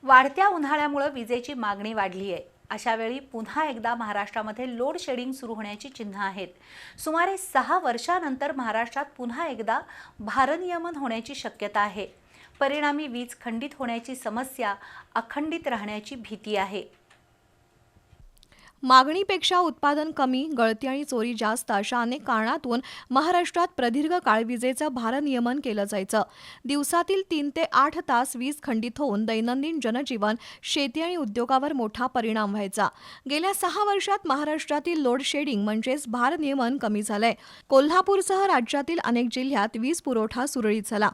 वाढत्या उन्हाळ्यामुळे विजेची मागणी वाढली आहे। अशा वेळी पुन्हा एकदा महाराष्ट्रामध्ये लोड शेडिंग सुरू होण्याची चिन्ह आहेत। सुमारे 6 वर्षांनंतर महाराष्ट्रात पुन्हा एकदा भारनियमन होण्याची शक्यता आहे। परिणामी वीज खंडित होण्याची समस्या अखंडित राहण्याची भीती आहे। मागणीपेक्षा उत्पादन कमी, गळती आणि चोरी जास्त अशा अनेक कारणातून महाराष्ट्रात प्रदीर्घ काळ विजेचं भारनियमन केलं जायचं। दिवसातील 3 ते 8 तास वीज खंडित होऊन दैनंदिन जनजीवन, शेती आणि उद्योगावर मोठा परिणाम व्हायचा। गेल्या 6 वर्षात महाराष्ट्रातील लोड शेडिंग म्हणजेच भारनियमन कमी झालंय। कोल्हापूरसह राज्यातील अनेक जिल्ह्यात वीज पुरवठा सुरळीत झाला।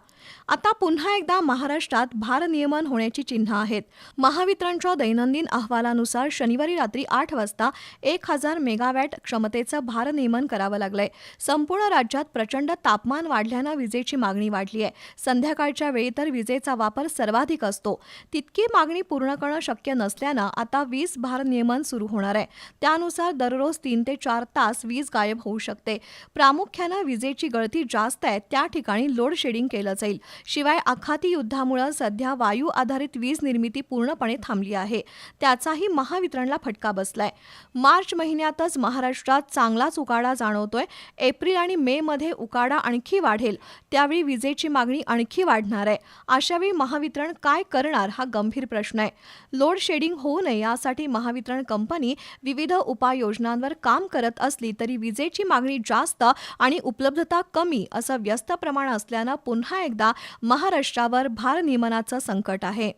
आता पुन्हा एकदा महाराष्ट्रात भारनियमन होण्याची चिन्ह आहेत। महावितरणच्या दैनंदिन अहवालानुसार शनिवारी रात्री 8 वाजता 1000 मेगावॅट क्षमतेचं भारनियमन करावं लागलंय। संपूर्ण राज्यात प्रचंड तापमान वाढल्यानं विजेची मागणी वाढली आहे। संध्याकाळच्या वेळी तर विजेचा वापर सर्वाधिक असतो। तितकी मागणी पूर्ण करणं शक्य नसल्यानं आता वीज भारनियमन सुरू होणार आहे। त्यानुसार दररोज 3 ते 4 तास वीज गायब होऊ शकते। प्रामुख्यानं विजेची गळती जास्त आहे त्या ठिकाणी लोड शेडिंग केलं जाईल। शिवाय आखाती युद्धामुळे सध्या वायू आधारित वीज निर्मिती पूर्णपणे थांबली आहे। त्याचाही महावितरणला फटका बसलाय। मार्च महिन्यातच महाराष्ट्रात चांगलाच उकाडा जाणवतोय। एप्रिल आणि मे मध्ये उकाडा आणखी वाढेल, त्यावेळी विजेची मागणी आणखी वाढणार आहे। अशावेळी महावितरण काय करणार हा गंभीर प्रश्न आहे। लोड शेडिंग होऊ नये यासाठी महावितरण कंपनी विविध उपाययोजनांवर काम करत असली तरी विजेची मागणी जास्त आणि उपलब्धता कमी असं व्यस्त प्रमाण असल्यानं पुन्हा एकदा महाराष्ट्रावर भारनियमनाचं संकट आहे।